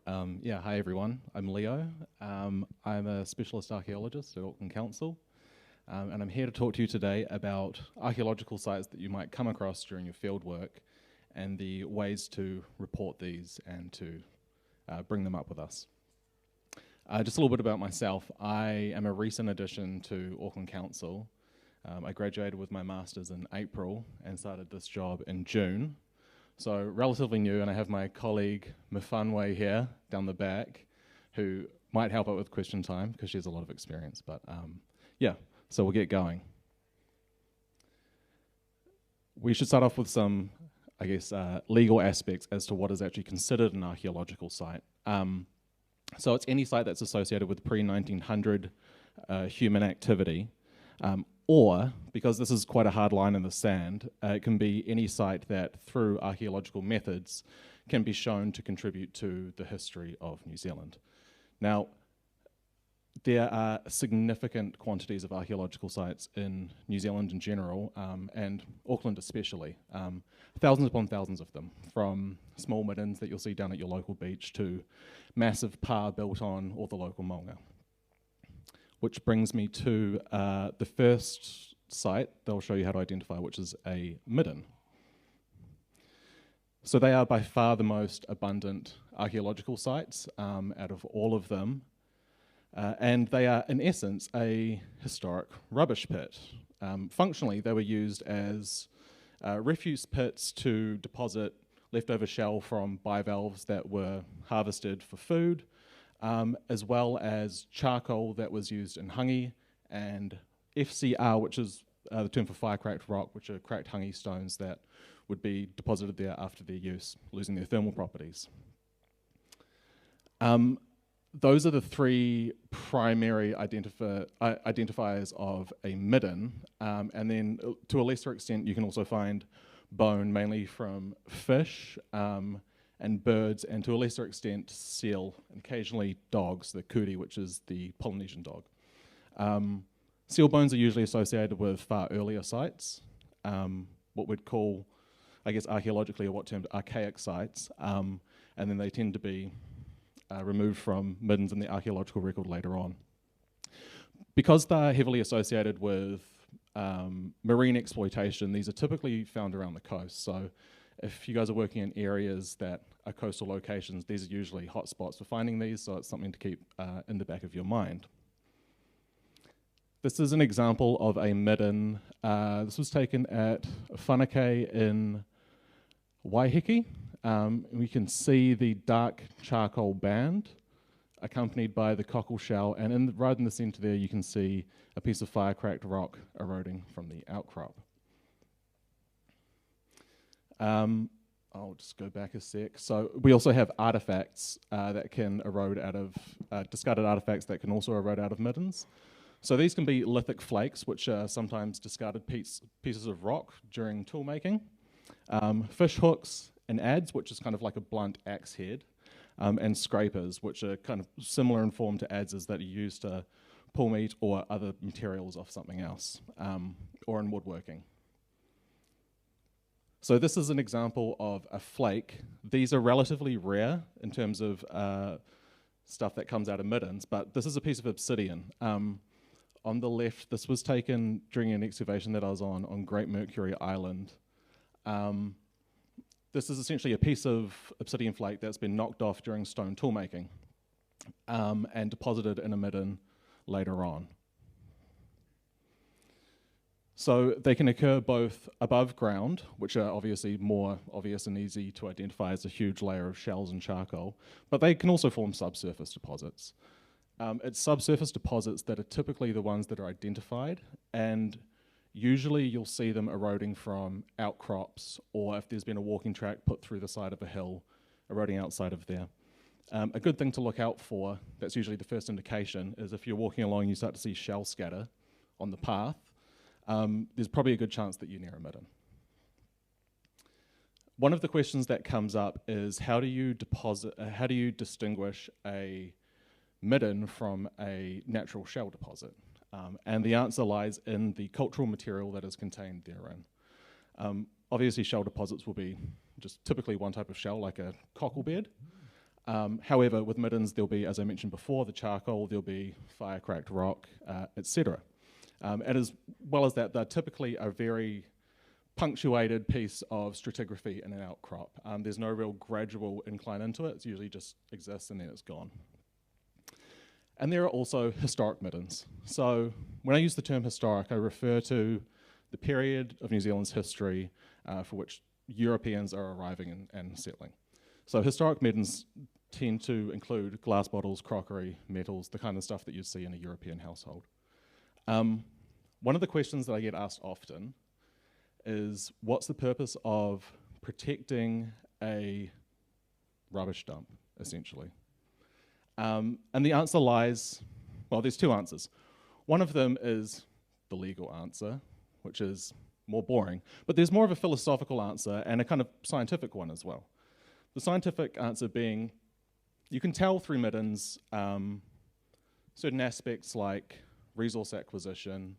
Hi everyone. I'm Leo. I'm a specialist archaeologist at Auckland Council, and I'm here to talk to you today about archaeological sites that you might come across during your field work and the ways to report these and to bring them up with us. Just a little bit about myself. I am a recent addition to Auckland Council. I graduated with my master's in April and started this job in June. So relatively new, and I have my colleague Mfanwe here down the back who might help out with question time because she has a lot of experience. But so we'll get going. We should start off with some, legal aspects as to what is actually considered an archaeological site. So it's any site that's associated with pre-1900 human activity, or, because this is quite a hard line in the sand, it can be any site that, through archaeological methods, can be shown to contribute to the history of New Zealand. Now, there are significant quantities of archaeological sites in New Zealand in general, and Auckland especially. Thousands upon thousands of them, from small middens that you'll see down at your local beach to massive pa built on or the local maunga. Which brings me to the first site that I'll show you how to identify, which is a midden. So they are by far the most abundant archaeological sites out of all of them. And they are, in essence, a historic rubbish pit. Functionally, they were used as refuse pits to deposit leftover shell from bivalves that were harvested for food, as well as charcoal that was used in hangi, and FCR, which is the term for fire-cracked rock, which are cracked hangi stones that would be deposited there after their use, losing their thermal properties. Those are the three primary identifiers of a midden, and then to a lesser extent you can also find bone, mainly from fish, and birds, and to a lesser extent seal, and occasionally dogs, the kuri, which is the Polynesian dog. Seal bones are usually associated with far earlier sites, what we'd call, archaeologically, or what termed archaic sites, and then they tend to be removed from middens in the archaeological record later on. Because they're heavily associated with marine exploitation, these are typically found around the coast. So if you guys are working in areas that are coastal locations, these are usually hot spots for finding these, so it's something to keep in the back of your mind. This is an example of a midden. This was taken at Whanake in Waiheke. We can see the dark charcoal band accompanied by the cockle shell, and right in the centre there you can see a piece of fire-cracked rock eroding from the outcrop. I'll just go back a sec. So we also have artifacts that can erode out of, discarded artifacts that can also erode out of middens. So these can be lithic flakes, which are sometimes discarded pieces of rock during tool making, fish hooks and adze, which is kind of like a blunt axe head, and scrapers, which are kind of similar in form to adzes that are used to pull meat or other materials off something else, or in woodworking. So this is an example of a flake. These are relatively rare in terms of stuff that comes out of middens, but this is a piece of obsidian. On the left, this was taken during an excavation that I was on Great Mercury Island. This is essentially a piece of obsidian flake that's been knocked off during stone tool making and deposited in a midden later on. So they can occur both above ground, which are obviously more obvious and easy to identify as a huge layer of shells and charcoal, but they can also form subsurface deposits. It's subsurface deposits that are typically the ones that are identified, and usually you'll see them eroding from outcrops, or if there's been a walking track put through the side of a hill, eroding outside of there. A good thing to look out for, that's usually the first indication, is if you're walking along and you start to see shell scatter on the path, there's probably a good chance that you're near a midden. One of the questions that comes up is how do you distinguish a midden from a natural shell deposit? And the answer lies in the cultural material that is contained therein. Obviously shell deposits will be just typically one type of shell, like a cocklebed, However, with middens, there'll be, as I mentioned before, the charcoal, there'll be fire-cracked rock, etc. And as well as that, they're typically a very punctuated piece of stratigraphy in an outcrop. There's no real gradual incline into it. It usually just exists and then it's gone. And there are also historic middens. So when I use the term historic, I refer to the period of New Zealand's history for which Europeans are arriving and settling. So historic middens tend to include glass bottles, crockery, metals, the kind of stuff that you'd see in a European household. One of the questions that I get asked often is, what's the purpose of protecting a rubbish dump, essentially? And the answer lies, well, there's two answers. One of them is the legal answer, which is more boring, but there's more of a philosophical answer and a kind of scientific one as well. The scientific answer being, you can tell through middens certain aspects like resource acquisition,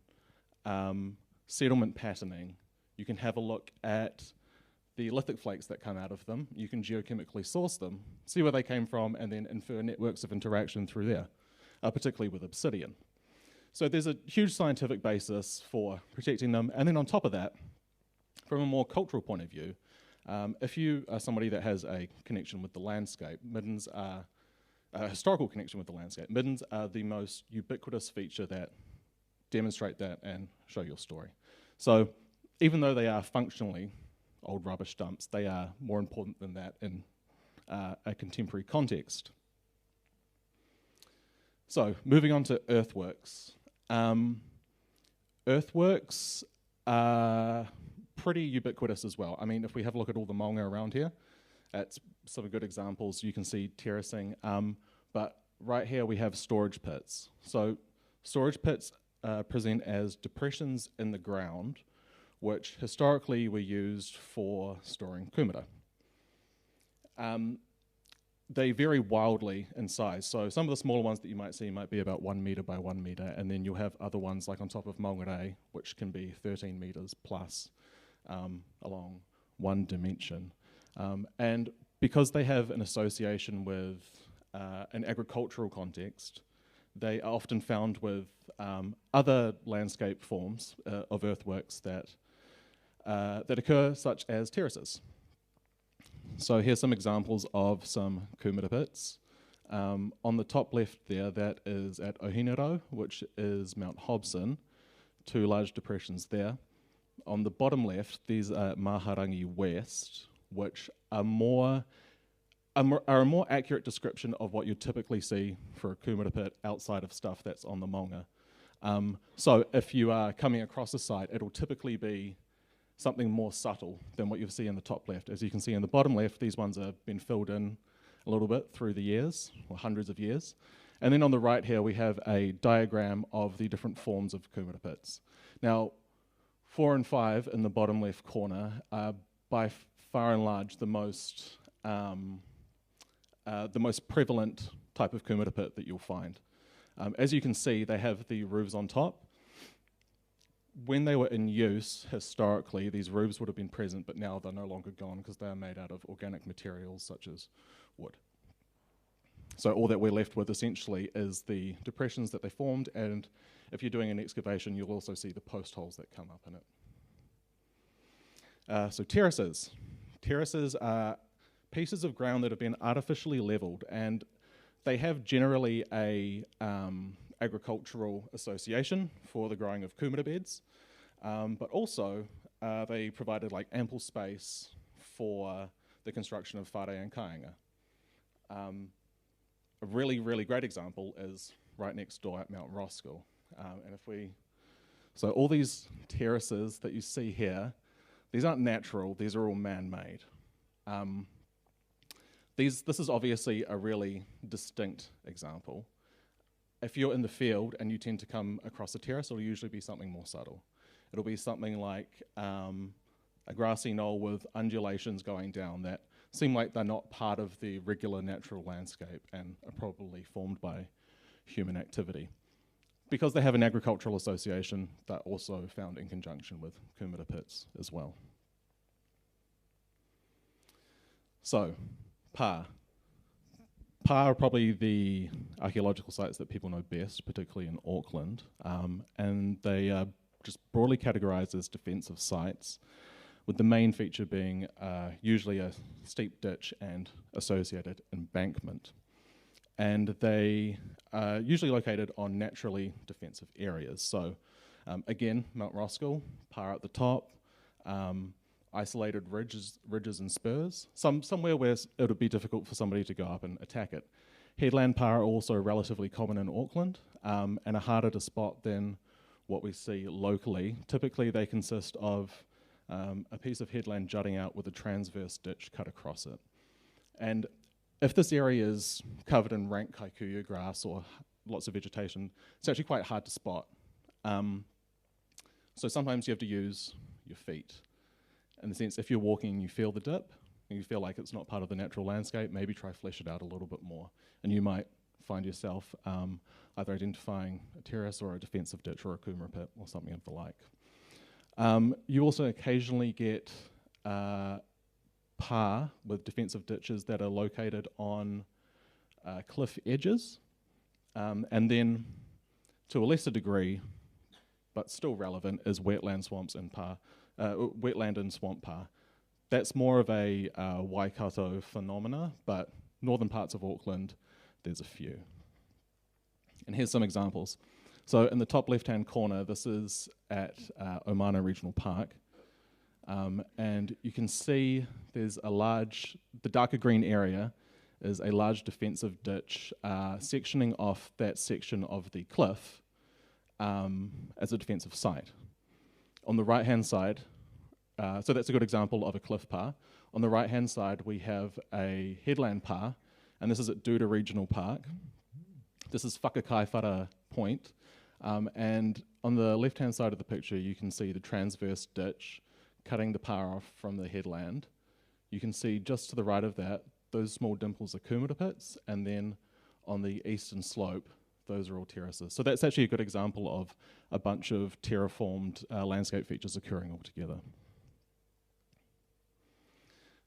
settlement patterning. You can have a look at the lithic flakes that come out of them. You can geochemically source them, see where they came from, and then infer networks of interaction through there, particularly with obsidian. So there's a huge scientific basis for protecting them. And then on top of that, from a more cultural point of view, if you are somebody that has a connection with the landscape, middens are a historical connection with the landscape. Middens are the most ubiquitous feature that demonstrate that and show your story. So even though they are functionally old rubbish dumps, they are more important than that in a contemporary context. So moving on to earthworks. Earthworks are pretty ubiquitous as well. I mean, if we have a look at all the maunga around here, that's some good examples. You can see terracing, but right here we have storage pits. So storage pits present as depressions in the ground, which historically were used for storing kumara. They vary wildly in size. So some of the smaller ones that you might see might be about 1 metre by 1 metre, and then you'll have other ones like on top of Maungarai, which can be 13 metres plus along one dimension. And because they have an association with an agricultural context, they are often found with other landscape forms of earthworks that occur, such as terraces. So here's some examples of some kumara pits. On the top left there, that is at Ohinero, which is Mount Hobson, 2 large depressions there. On the bottom left, these are Maharangi West, which are a more accurate description of what you typically see for a kumara pit outside of stuff that's on the maunga. So if you are coming across a site, it'll typically be something more subtle than what you see in the top left. As you can see in the bottom left, these ones have been filled in a little bit through the years, or hundreds of years. And then on the right here, we have a diagram of the different forms of kumara pits. Now, 4 and 5 in the bottom left corner are by far and large the most prevalent type of kumara pit that you'll find. As you can see, they have the roofs on top. When they were in use, historically, these roofs would have been present, but now they're no longer gone because they are made out of organic materials such as wood. So all that we're left with essentially is the depressions that they formed, and if you're doing an excavation, you'll also see the post holes that come up in it. So terraces. Terraces are pieces of ground that have been artificially leveled, and they have generally a agricultural association for the growing of kumara beds, but also they provided like ample space for the construction of whare and kāinga. A really, really great example is right next door at Mount Roskill. So all these terraces that you see here, these aren't natural, these are all man-made. This is obviously a really distinct example. If you're in the field and you tend to come across a terrace, it'll usually be something more subtle. It'll be something like a grassy knoll with undulations going down that seem like they're not part of the regular natural landscape and are probably formed by human activity. Because they have an agricultural association, they're also found in conjunction with kumara pits as well. So, pā. Pa are probably the archaeological sites that people know best, particularly in Auckland, and they are just broadly categorised as defensive sites, with the main feature being usually a steep ditch and associated embankment. And they are usually located on naturally defensive areas. So again, Mount Roskill, Pa at the top, isolated ridges and spurs, somewhere where it would be difficult for somebody to go up and attack it. Headland Pa are also relatively common in Auckland and are harder to spot than what we see locally. Typically they consist of a piece of headland jutting out with a transverse ditch cut across it. And if this area is covered in rank kikuyu grass or lots of vegetation, it's actually quite hard to spot. So sometimes you have to use your feet. In the sense, if you're walking and you feel the dip, and you feel like it's not part of the natural landscape, maybe try flesh it out a little bit more. And you might find yourself either identifying a terrace or a defensive ditch or a kumara pit or something of the like. You also occasionally get Pa with defensive ditches that are located on cliff edges. And then, to a lesser degree, but still relevant, is wetland swamps and Pa. Wetland and swamp Pa. That's more of a Waikato phenomena, but northern parts of Auckland, there's a few. And here's some examples. So in the top left-hand corner, this is at Omana Regional Park. And you can see there's the darker green area is a large defensive ditch sectioning off that section of the cliff as a defensive site. On the right-hand side, so that's a good example of a cliff Pa. On the right-hand side, we have a headland Pa, and this is at Duda Regional Park. This is Whakakaifara Point, and on the left-hand side of the picture, you can see the transverse ditch cutting the Pa off from the headland. You can see just to the right of that, those small dimples are kumara pits, and then on the eastern slope, those are all terraces. So that's actually a good example of a bunch of terraformed landscape features occurring all together.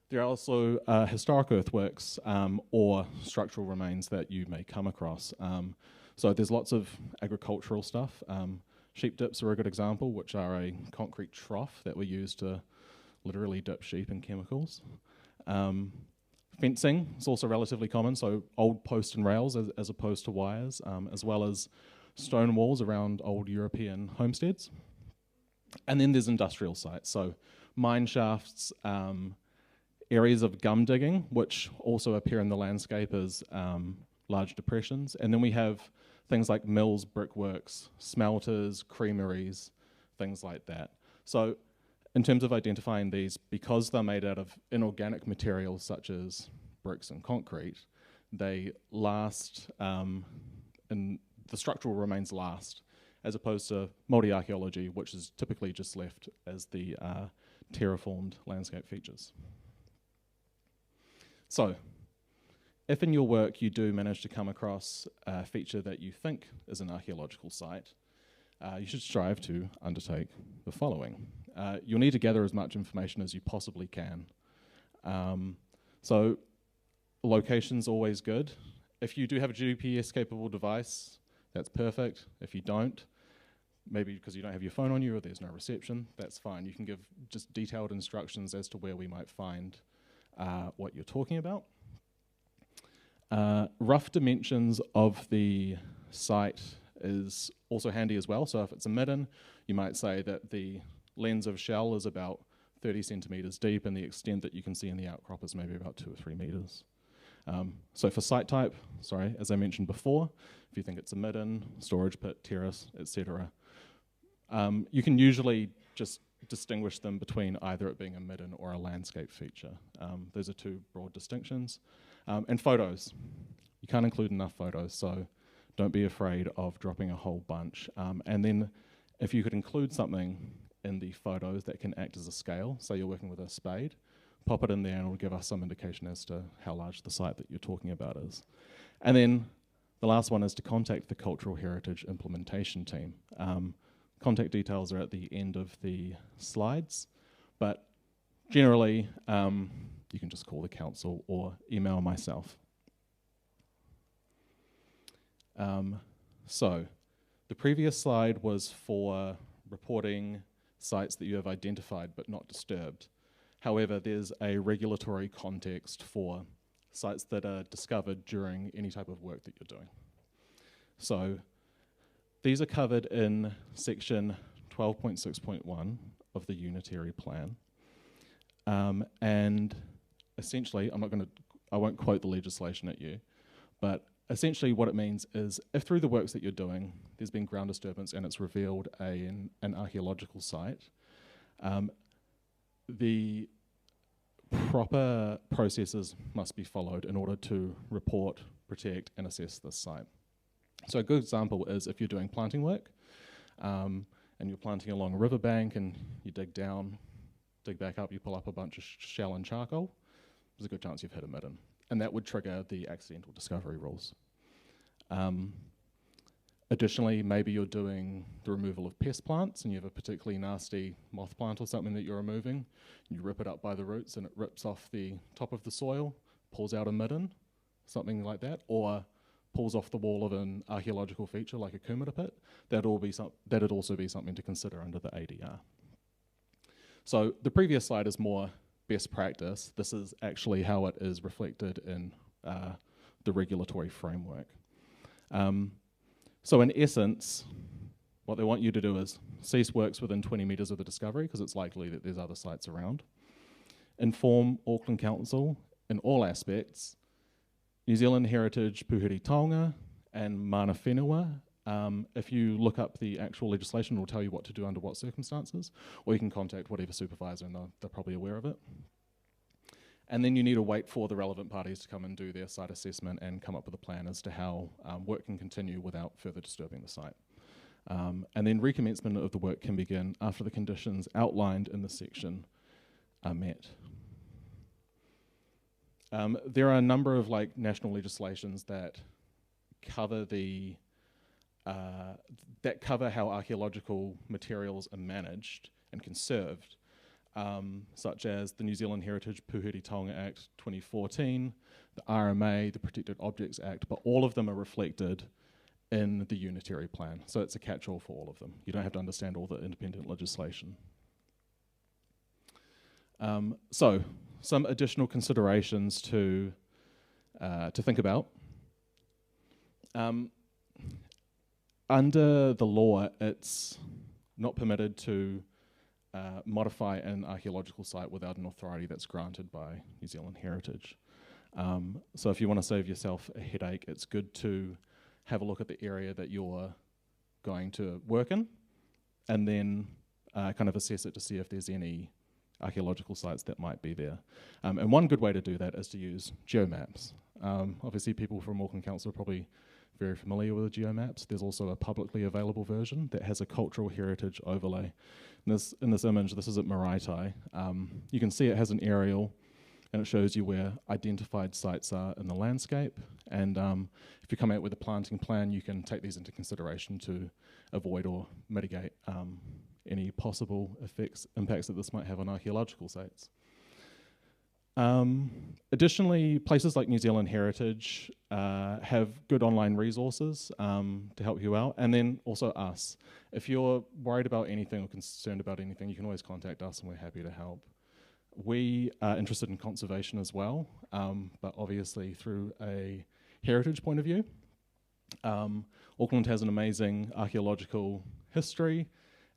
There are also historic earthworks or structural remains that you may come across. So there's lots of agricultural stuff. Sheep dips are a good example, which are a concrete trough that we use to literally dip sheep in chemicals. Fencing is also relatively common, so old post and rails as opposed to wires, as well as stone walls around old European homesteads. And then there's industrial sites, so mine shafts, areas of gum digging, which also appear in the landscape as large depressions. And then we have things like mills, brickworks, smelters, creameries, things like that. So in terms of identifying these, because they're made out of inorganic materials such as bricks and concrete, they last, and the structural remains last, as opposed to multi-archaeology, which is typically just left as the terraformed landscape features. So, if in your work you do manage to come across a feature that you think is an archaeological site, you should strive to undertake the following. You'll need to gather as much information as you possibly can. So location's always good. If you do have a GPS-capable device, that's perfect. If you don't, maybe because you don't have your phone on you or there's no reception, that's fine. You can give just detailed instructions as to where we might find what you're talking about. Rough dimensions of the site is also handy as well. So if it's a midden, you might say that the lens of shell is about 30 centimetres deep and the extent that you can see in the outcrop is maybe about 2 or 3 metres. So for site type, as I mentioned before, if you think it's a midden, storage pit, terrace, etc., you can usually just distinguish them between either it being a midden or a landscape feature. Those are two broad distinctions. And photos. You can't include enough photos, so don't be afraid of dropping a whole bunch. And then if you could include something in the photos that can act as a scale, say you're working with a spade, pop it in there and it'll give us some indication as to how large the site that you're talking about is. And then the last one is to contact the Cultural Heritage Implementation Team. Contact details are at the end of the slides, but generally you can just call the council or email myself. So the previous slide was for reporting sites that you have identified but not disturbed. However, there's a regulatory context for sites that are discovered during any type of work that you're doing. So these are covered in section 12.6.1 of the Unitary Plan. And essentially, I won't quote the legislation at you, but essentially what it means is if through the works that you're doing, there's been ground disturbance and it's revealed an archaeological site, the proper processes must be followed in order to report, protect, and assess this site. So a good example is if you're doing planting work, and you're planting along a riverbank and you dig down, dig back up, you pull up a bunch of shell and charcoal, there's a good chance you've hit a midden. And that would trigger the accidental discovery rules. Additionally, maybe you're doing the removal of pest plants and you have a particularly nasty moth plant or something that you're removing. You rip it up by the roots and it rips off the top of the soil, pulls out a midden, something like that, or pulls off the wall of an archaeological feature like a kumara pit. That'd also be something to consider under the ADR. So the previous slide is more best practice. This is actually how it is reflected in the regulatory framework. So in essence, what they want you to do is cease works within 20 metres of the discovery, because it's likely that there's other sites around. Inform Auckland Council in all aspects, New Zealand Heritage Puhuri Taonga and Mana Whenua. If you look up the actual legislation, it will tell you what to do under what circumstances, or you can contact whatever supervisor and they're probably aware of it. And then you need to wait for the relevant parties to come and do their site assessment and come up with a plan as to how work can continue without further disturbing the site. And then recommencement of the work can begin after the conditions outlined in the section are met. There are a number of national legislations that cover how archaeological materials are managed and conserved, such as the New Zealand Heritage Puhuri Taonga Act 2014, the RMA, the Protected Objects Act, but all of them are reflected in the Unitary Plan. So it's a catch-all for all of them. You don't have to understand all the independent legislation. So some additional considerations to think about. Under the law, it's not permitted to modify an archaeological site without an authority that's granted by New Zealand Heritage. So if you want to save yourself a headache, it's good to have a look at the area that you're going to work in and then kind of assess it to see if there's any archaeological sites that might be there. And one good way to do that is to use geomaps. Obviously people from Auckland Council are probably very familiar with the geomaps. There's also a publicly available version that has a cultural heritage overlay. In this image, this is at Maraetai. You can see it has an aerial and it shows you where identified sites are in the landscape. And if you come out with a planting plan, you can take these into consideration to avoid or mitigate any possible impacts that this might have on archaeological sites. Additionally, places like New Zealand Heritage have good online resources to help you out, and then also us. If you're worried about anything or concerned about anything, you can always contact us and we're happy to help. We are interested in conservation as well, but obviously through a heritage point of view. Auckland has an amazing archaeological history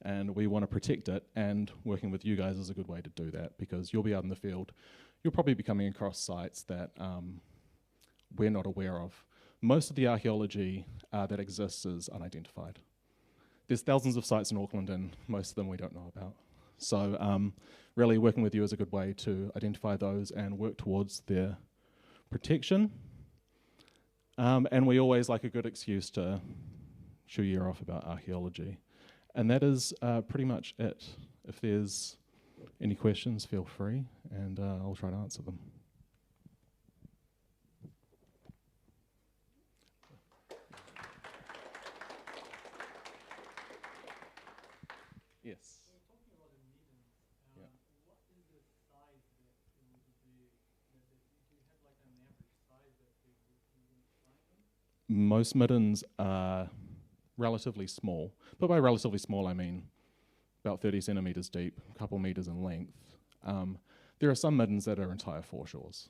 and we want to protect it, and working with you guys is a good way to do that because you'll be out in the field. You'll probably be coming across sites that we're not aware of. Most of the archaeology that exists is unidentified. There's thousands of sites in Auckland and most of them we don't know about. So really working with you is a good way to identify those and work towards their protection. And we always like a good excuse to chew your ear off about archaeology. And that is pretty much it. If there's any questions, feel free, and I'll try to answer them. Yes. So talking about the midden, what is the size that it would be? Do you have like an average size that they would find them? most middens are relatively small, but by relatively small I mean about 30 centimetres deep, a couple metres in length. There are some middens that are entire foreshores.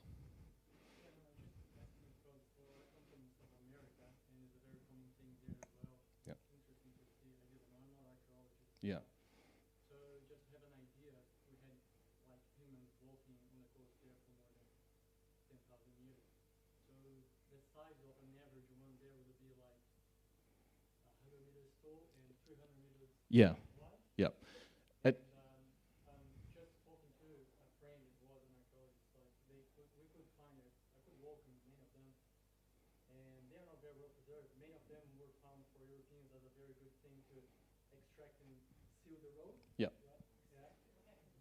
Yeah. Yeah. So just to have an idea, we had like humans walking on the coast there for more than 10,000 years. So the size of an average one there would be like 100 meters tall and 300 meters Yeah. wide. Yeah. And just talking to a friend that was an archaeologist, like we could find it. I could walk in many of them, and they're not very well preserved. Many of them were found for Europeans as a very good thing to extract and seal the road. Yeah. Right? Yeah.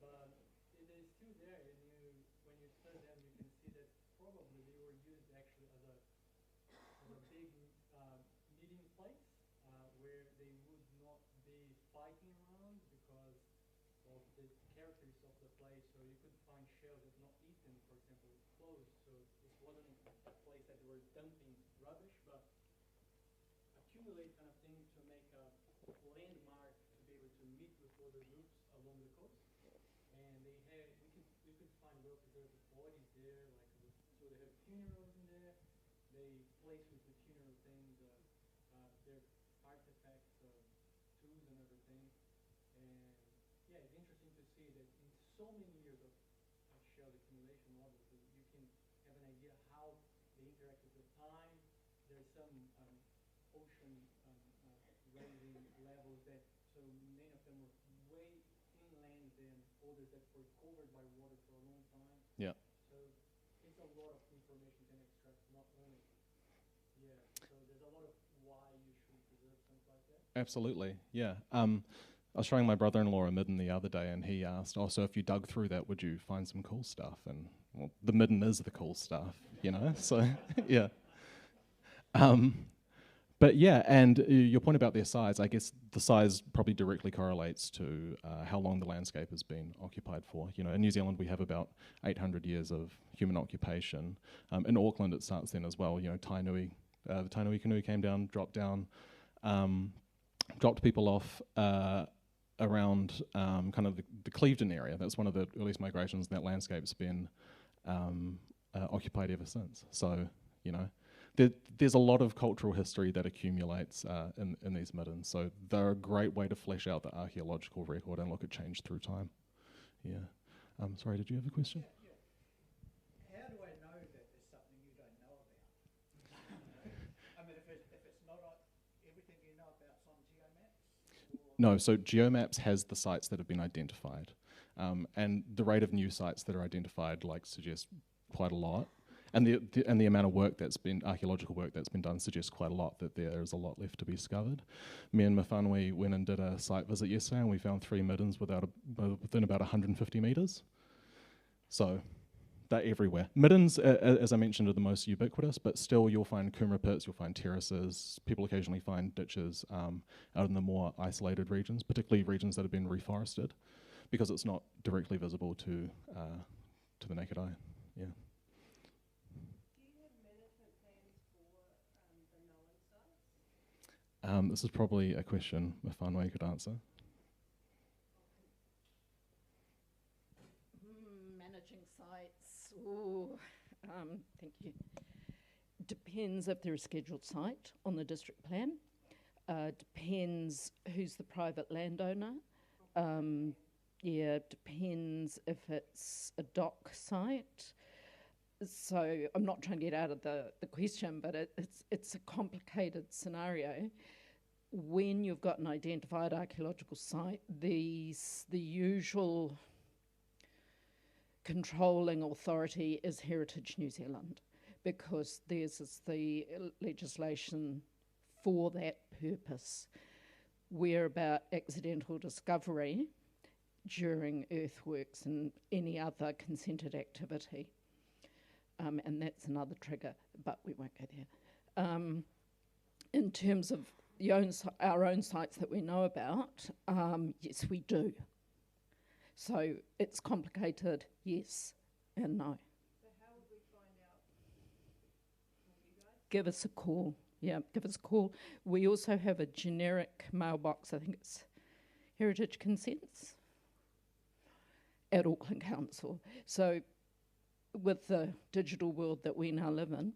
But it is still there, and when you study them, you can see that probably they were used actually as a big meeting place where they would not be fighting around because of the characteristics of the place. So you could find shells that not eaten, for example, closed. So it wasn't a place that they were dumping rubbish, but accumulate kind of thing to make a landmark to be able to meet with other groups along the coast. And we could find well preserved bodies there, so they have funerals in there. They place with the funeral things, their artifacts, tools and everything. And yeah, it's interesting to see that in so many years of shell accumulation, obviously, you can have an idea how they interact with the time. There's some ocean rising levels that, so many of them were way inland than others that were covered by water for a long time. Yeah. So it's a lot of information can extract, not only. Yeah, so there's a lot of why you should preserve something like that. Absolutely, yeah. I was showing my brother-in-law a midden the other day, and he asked, "Oh, so if you dug through that, would you find some cool stuff?" And well, the midden is the cool stuff, you know. So, yeah. But yeah, and your point about their size, I guess the size probably directly correlates to how long the landscape has been occupied for. You know, in New Zealand we have about 800 years of human occupation. In Auckland it starts then as well. You know, Tainui, the Tainui canoe came down, dropped people off around kind of the Clevedon area. That's one of the earliest migrations, and that landscape's been occupied ever since. So, you know, there's a lot of cultural history that accumulates in these middens. So they're a great way to flesh out the archaeological record and look at change through time. Yeah. Sorry, did you have a question? How do I know that there's something you don't know about? I mean, if it's not on everything you know about's on geomaps? No, so geomaps has the sites that have been identified. And the rate of new sites that are identified suggests quite a lot. And the amount of work that's been, archaeological work that's been done suggests quite a lot that there is a lot left to be discovered. Me and Mawhanui went and did a site visit yesterday, and we found 3 middens within about 150 metres. So they're everywhere. Middens, as I mentioned, are the most ubiquitous, but still you'll find kumara pits, you'll find terraces, people occasionally find ditches out in the more isolated regions, particularly regions that have been reforested, because it's not directly visible to the naked eye. Yeah. This is probably a question Mawhanui could answer. Managing sites, thank you. Depends if they're a scheduled site on the district plan. Depends who's the private landowner. Depends if it's a dock site. So I'm not trying to get out of the question, but it's a complicated scenario. When you've got an identified archaeological site, the usual controlling authority is Heritage New Zealand, because theirs is the legislation for that purpose. We're about accidental discovery during earthworks and any other consented activity. And that's another trigger, but we won't go there. In terms of our own sites that we know about, yes, we do. So it's complicated, yes and no. So how would we find out from you guys? Give us a call. Yeah, give us a call. We also have a generic mailbox, I think it's Heritage Consents at Auckland Council. So with the digital world that we now live in,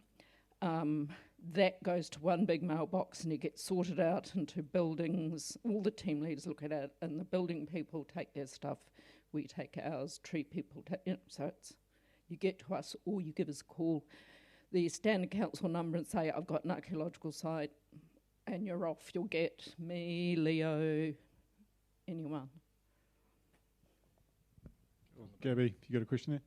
that goes to one big mailbox and it gets sorted out into buildings. All the team leaders look at it, and the building people take their stuff, we take ours, tree people take, so it's, you get to us or you give us a call. The standard council number and say, I've got an archaeological site, and you're off. You'll get me, Leo, anyone. Gabby, you got a question there?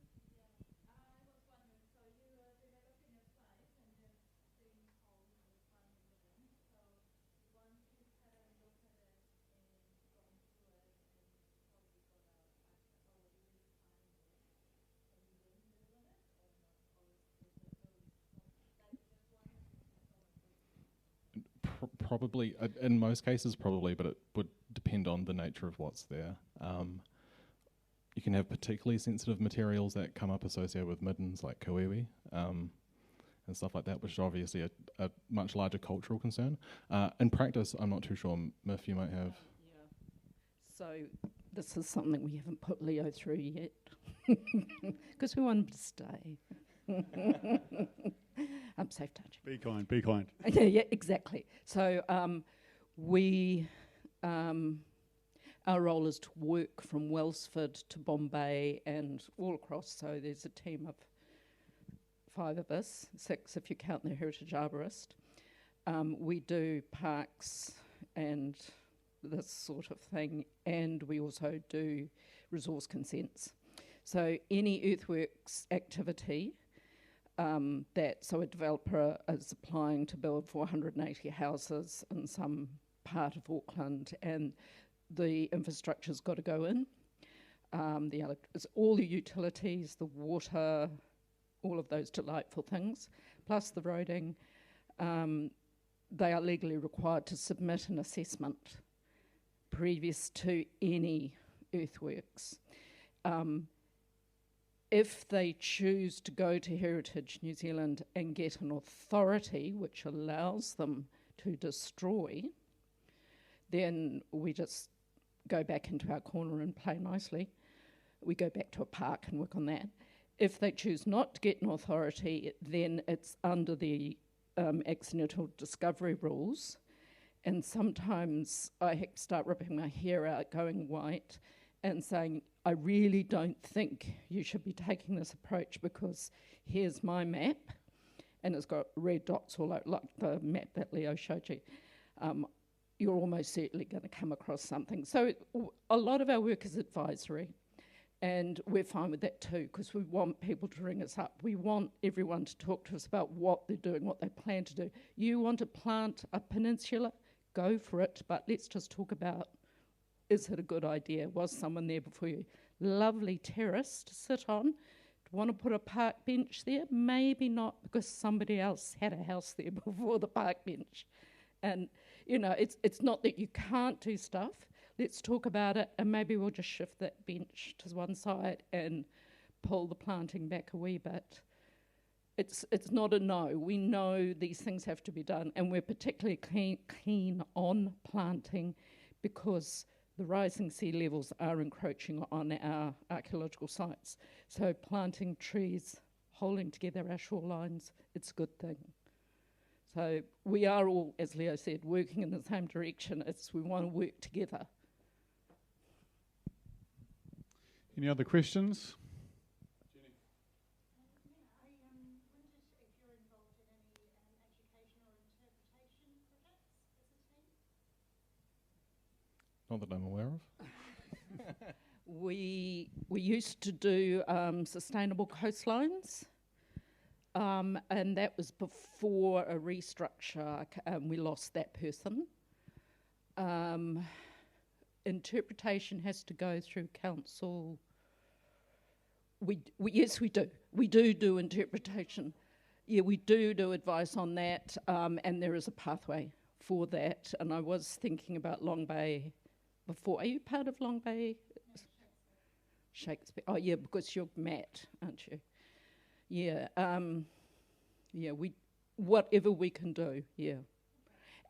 Probably, in most cases, probably, but it would depend on the nature of what's there. You can have particularly sensitive materials that come up associated with middens, like koiwi, and stuff like that, which is obviously a much larger cultural concern. In practice, I'm not too sure. Miff, you might have. Yeah. So this is something we haven't put Leo through yet, because we want him to stay. I'm safe touch. Be kind, be kind. Yeah, exactly. So our role is to work from Wellsford to Bombay and all across. So there's a team of 5 of us, 6 if you count the heritage arborist. We do parks and this sort of thing, and we also do resource consents. So any earthworks activity so a developer is applying to build 480 houses in some part of Auckland, and the infrastructure's got to go in. It's all the utilities, the water, all of those delightful things, plus the roading. They are legally required to submit an assessment previous to any earthworks. If they choose to go to Heritage New Zealand and get an authority which allows them to destroy, then we just go back into our corner and play nicely. We go back to a park and work on that. If they choose not to get an authority, then it's under the accidental discovery rules. And sometimes I start ripping my hair out, going white, and saying, I really don't think you should be taking this approach, because here's my map, and it's got red dots all over, like the map that Leo showed you. You're almost certainly going to come across something. So a lot of our work is advisory, and we're fine with that too, because we want people to ring us up. We want everyone to talk to us about what they're doing, what they plan to do. You want to plant a peninsula? Go for it, but let's just talk about, is it a good idea? Was someone there before you? Lovely terrace to sit on. Do you want to put a park bench there? Maybe not, because somebody else had a house there before the park bench. And, you know, it's not that you can't do stuff. Let's talk about it, and maybe we'll just shift that bench to one side and pull the planting back a wee bit. It's not a no. We know these things have to be done, and we're particularly keen on planting because the rising sea levels are encroaching on our archaeological sites. So planting trees, holding together our shorelines, it's a good thing. So we are all, as Leo said, working in the same direction. We want to work together. Any other questions? Not that I'm aware of. We used to do sustainable coastlines, and that was before a restructure. We lost that person. Interpretation has to go through council. Yes, we do. We do interpretation. Yeah, we do advice on that, and there is a pathway for that. And I was thinking about Long Bay before. Are you part of Long Bay? Shakespeare. Oh, yeah, because you're Matt, aren't you? Yeah. Yeah, whatever we can do, yeah. Yeah,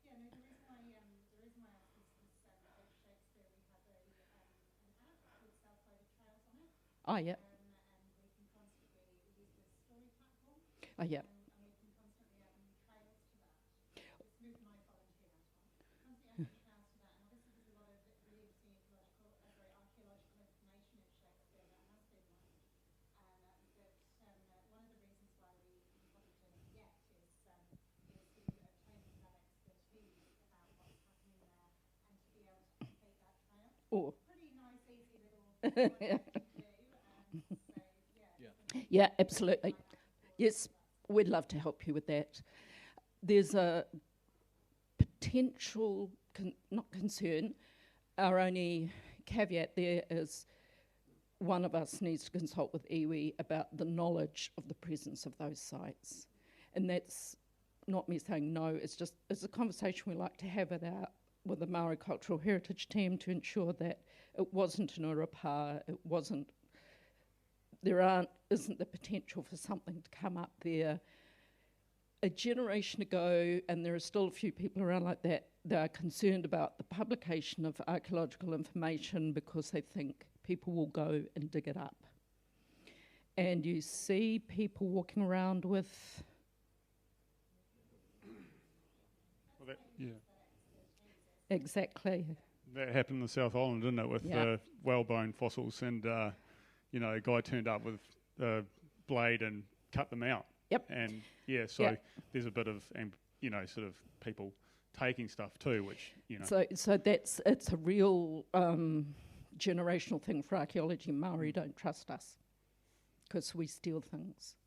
no, the reason why I asked is at Shakespeare we have an app with self-loaded trails on it. Oh, yeah. And we can constantly use the story platform. Oh, yeah. And we can constantly add new trails to that. It's Luke and I volunteer that one. Constantly add new trails to that. And obviously there's a lot of really interesting archaeological information in Shakespeare that has been lost. And one of the reasons why we haven't done it yet is to obtain that expertise about what's happening there and to be able to complete that trail. Oh. Pretty nice, easy little project to do. And so, yeah. Yeah, absolutely. Yes, we'd love to help you with that. There's a potential, not concern, our only caveat there is one of us needs to consult with iwi about the knowledge of the presence of those sites. And that's not me saying no, it's a conversation we like to have with the Maori Cultural Heritage team to ensure that it wasn't an urapa, isn't the potential for something to come up there. A generation ago, and there are still a few people around like that, they are concerned about the publication of archaeological information because they think people will go and dig it up. And you see people walking around with... Well, yeah. Exactly. That happened in the South Island, didn't it, with whalebone fossils, and a guy turned up with a blade and cut them out. Yep. And there's a bit of sort of people taking stuff too, which So it's a real generational thing for archaeology. Maori don't trust us because we steal things,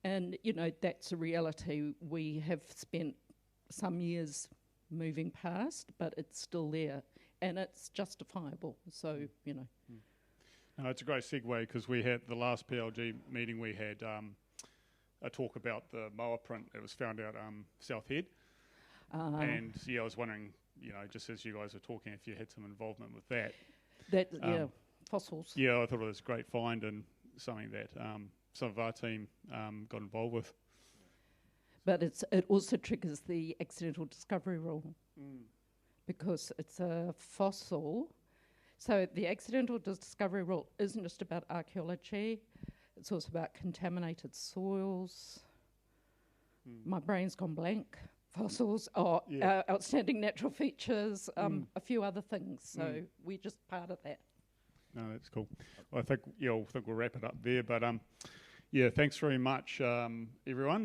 and that's a reality. We have spent some years moving past, but it's still there, and it's justifiable. So No, it's a great segue because we had the last PLG meeting. We had a talk about the moa print that was found out South Head, and I was wondering, just as you guys were talking, if you had some involvement with that. Fossils. Yeah, I thought it was a great find and something that some of our team got involved with. But it also triggers the accidental discovery rule because it's a fossil. So the accidental discovery rule isn't just about archaeology, it's also about contaminated soils. My brain's gone blank. Fossils, outstanding natural features, a few other things. So we're just part of that. No, that's cool. Well, I think we'll wrap it up there. But thanks very much, everyone.